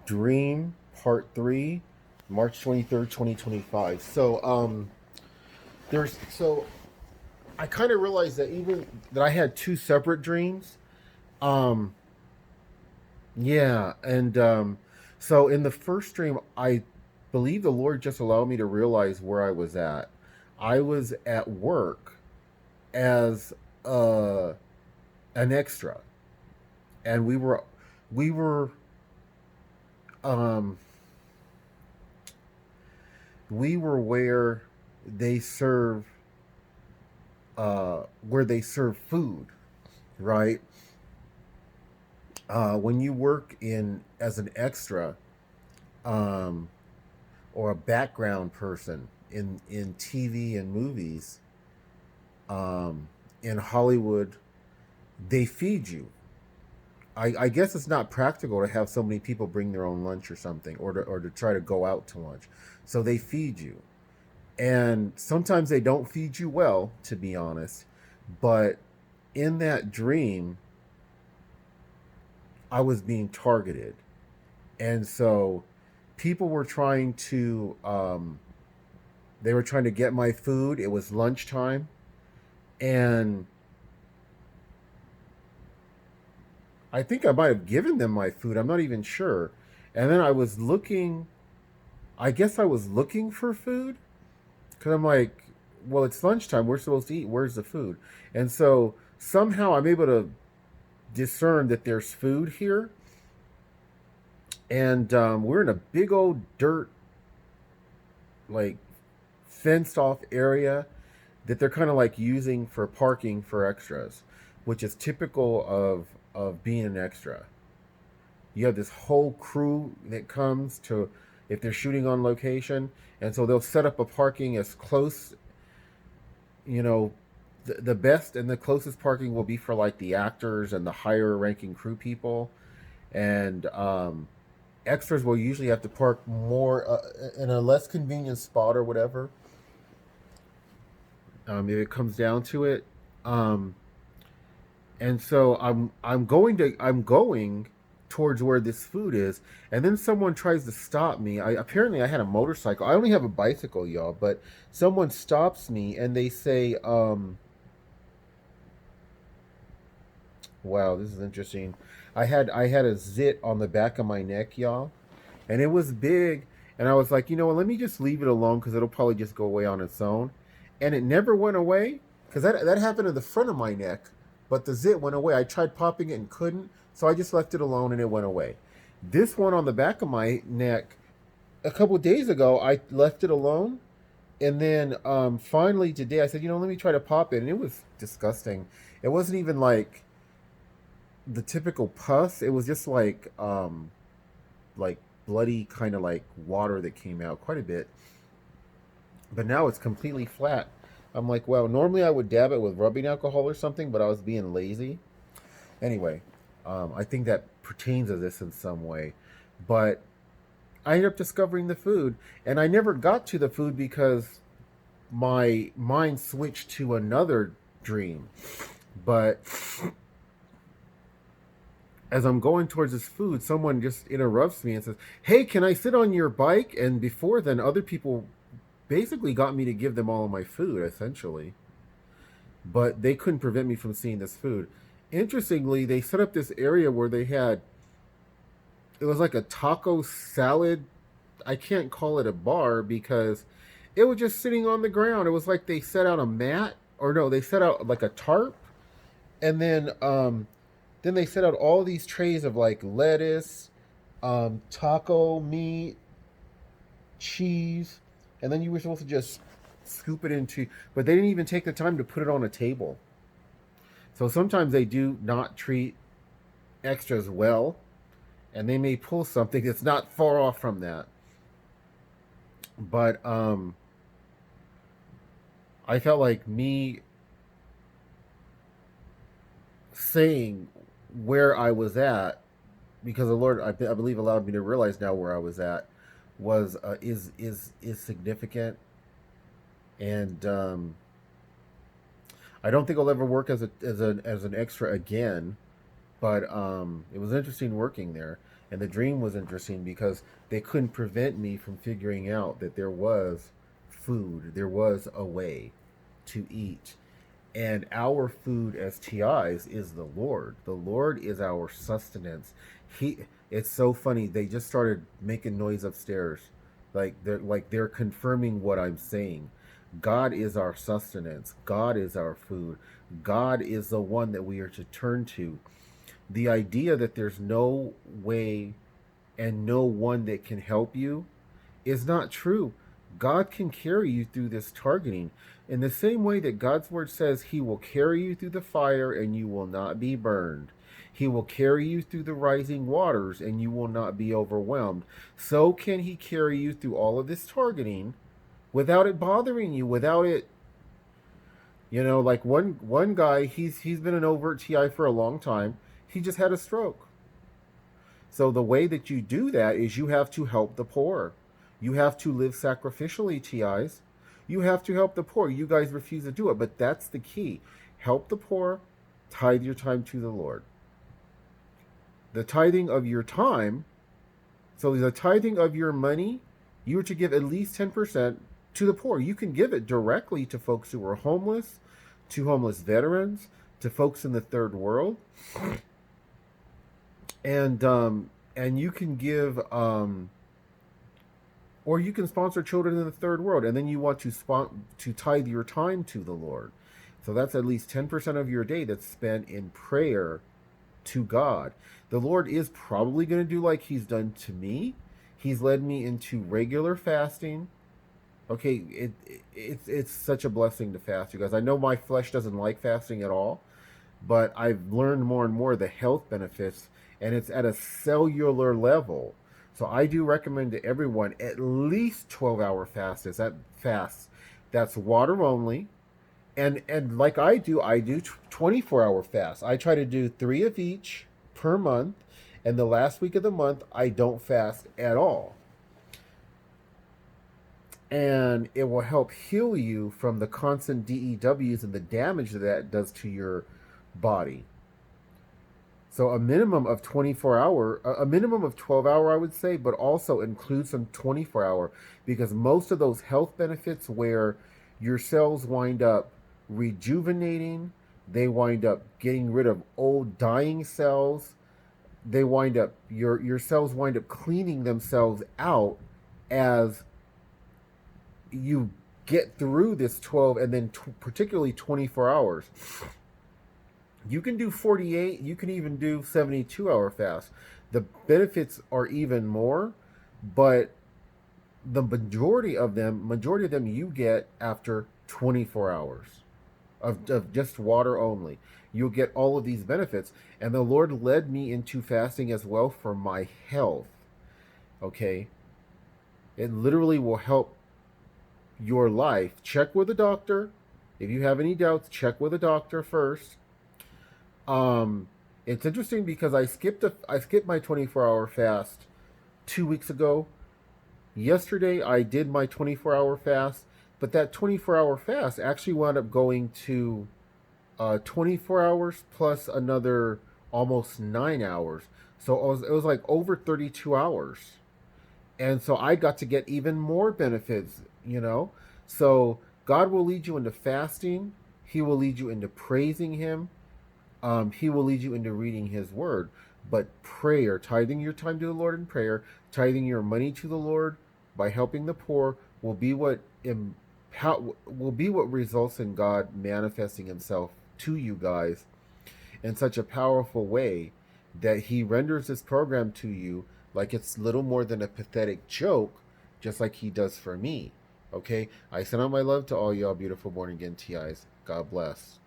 Dream Part 3, March 23rd, 2025. There's so I kind of realized that even that I had two separate dreams. Um yeah, and so in the first dream I believe the Lord just allowed me to realize where I was at. I was at work as uh an extra, and we were um we were they serve where they serve food, right? When you work in as an extra, um, or a background person in TV and movies, in Hollywood, they feed you. I guess it's not practical to have so many people bring their own lunch or something, or to try to go out to lunch. So they feed you. And sometimes they don't feed you well, to be honest. But in that dream, I was being targeted. And so people were trying to, they were trying to get my food. It was lunchtime. And I think I might have given them my food. I'm not even sure. And then I guess I was looking for food because I'm like, well, it's lunchtime. We're supposed to eat. Where's the food? And so somehow I'm able to discern that there's food here. And we're in a big old dirt, like, fenced off area that they're kind of like using for parking for extras, which is typical of being an extra. You have this whole crew that comes to, if they're shooting on location, and so they'll set up a parking as close, you know, the best and the closest parking will be for like the actors and the higher ranking crew people, and extras will usually have to park more in a less convenient spot or whatever. If it comes down to it, um, and so I'm going towards where this food is, and then someone tries to stop me. I had a motorcycle. I only have a bicycle, y'all, but someone stops me and they say, "Wow, this is interesting." I had a zit on the back of my neck, y'all, and it was big. And I was like, you know what? Let me just leave it alone because it'll probably just go away on its own. And it never went away because that happened in the front of my neck, but the zit went away. I tried popping it and couldn't, so I just left it alone and it went away. This one on the back of my neck, a couple of days ago, I left it alone, and then finally today I said, you know, let me try to pop it, and it was disgusting. It wasn't even like the typical pus. It was just like bloody kind of like water that came out quite a bit, but now it's completely flat. I'm like, well, normally I would dab it with rubbing alcohol or something, but I was being lazy. Anyway, I think that pertains to this in some way. But I ended up discovering the food, and I never got to the food because my mind switched to another dream. But as I'm going towards this food, someone just interrupts me and says, "Hey, can I sit on your bike?" And before then, other people basically got me to give them all of my food, essentially. But they couldn't prevent me from seeing this food. Interestingly, they set up this area where it was like a taco salad. I can't call it a bar because it was just sitting on the ground. It was like they set out a mat, or no, they set out like a tarp, and then they set out all these trays of like lettuce, taco meat, cheese, and then you were supposed to just scoop it into. But they didn't even take the time to put it on a table. So sometimes they do not treat extras well, and they may pull something that's not far off from that. But I felt like me saying where I was at, because the Lord, I believe, allowed me to realize now where I was at, was is significant, and I don't think I'll ever work as an extra again. But it was interesting working there. And the dream was interesting because they couldn't prevent me from figuring out that there was food, there was a way to eat. And our food as TIs is the Lord. The Lord is our sustenance. He it's so funny. They just started making noise upstairs. Like they're confirming what I'm saying. God is our sustenance. God is our food. God is the one that we are to turn to. The idea that there's no way and no one that can help you is not true. God can carry you through this targeting. In the same way that God's word says he will carry you through the fire and you will not be burned. He will carry you through the rising waters and you will not be overwhelmed. So can he carry you through all of this targeting without it bothering you, without it, like one guy, he's been an overt TI for a long time. He just had a stroke. So the way that you do that is you have to help the poor. You have to live sacrificially, TIs. You have to help the poor. You guys refuse to do it, but that's the key. Help the poor, tithe your time to the Lord. The tithing of your time, so the tithing of your money, you are to give at least 10% to the poor. You can give it directly to folks who are homeless, to homeless veterans, to folks in the third world. And you can give or you can sponsor children in the third world, and then you want to tithe your time to the Lord. So that's at least 10% of your day that's spent in prayer to God. The Lord is probably going to do like he's done to me. He's led me into regular fasting. Okay, it's such a blessing to fast, you guys. I know my flesh doesn't like fasting at all, but I've learned more and more the health benefits, and it's at a cellular level. So I do recommend to everyone at least 12-hour fasts. That's water only. And like I do 24-hour fasts. I try to do 3 of each per month, and the last week of the month I don't fast at all. And it will help heal you from the constant DEWs and the damage that does to your body. So a minimum of 24-hour, a minimum of 12-hour, I would say, but also include some 24-hour, because most of those health benefits where your cells wind up rejuvenating, they wind up getting rid of old dying cells, they wind up, your cells wind up cleaning themselves out as you get through this 12 and then particularly 24 hours. You can do 48, you can even do 72-hour fast. The benefits are even more, but the majority of them you get after 24 hours of just water only. You'll get all of these benefits. And the Lord led me into fasting as well for my health. Okay? It literally will help your life. Check with a doctor. If you have any doubts, check with a doctor first. It's interesting because I skipped my 24-hour fast 2 weeks ago. Yesterday I did my 24-hour fast, but that 24-hour fast actually wound up going to 24 hours plus another almost 9 hours. So it was like over 32 hours. And so I got to get even more benefits. So God will lead you into fasting. He will lead you into praising him. He will lead you into reading his word. But prayer, tithing your time to the Lord in prayer, tithing your money to the Lord by helping the poor will be what results in God manifesting himself to you guys in such a powerful way that he renders this program to you like it's little more than a pathetic joke, just like he does for me. Okay? I send out my love to all y'all beautiful born again TIs. God bless.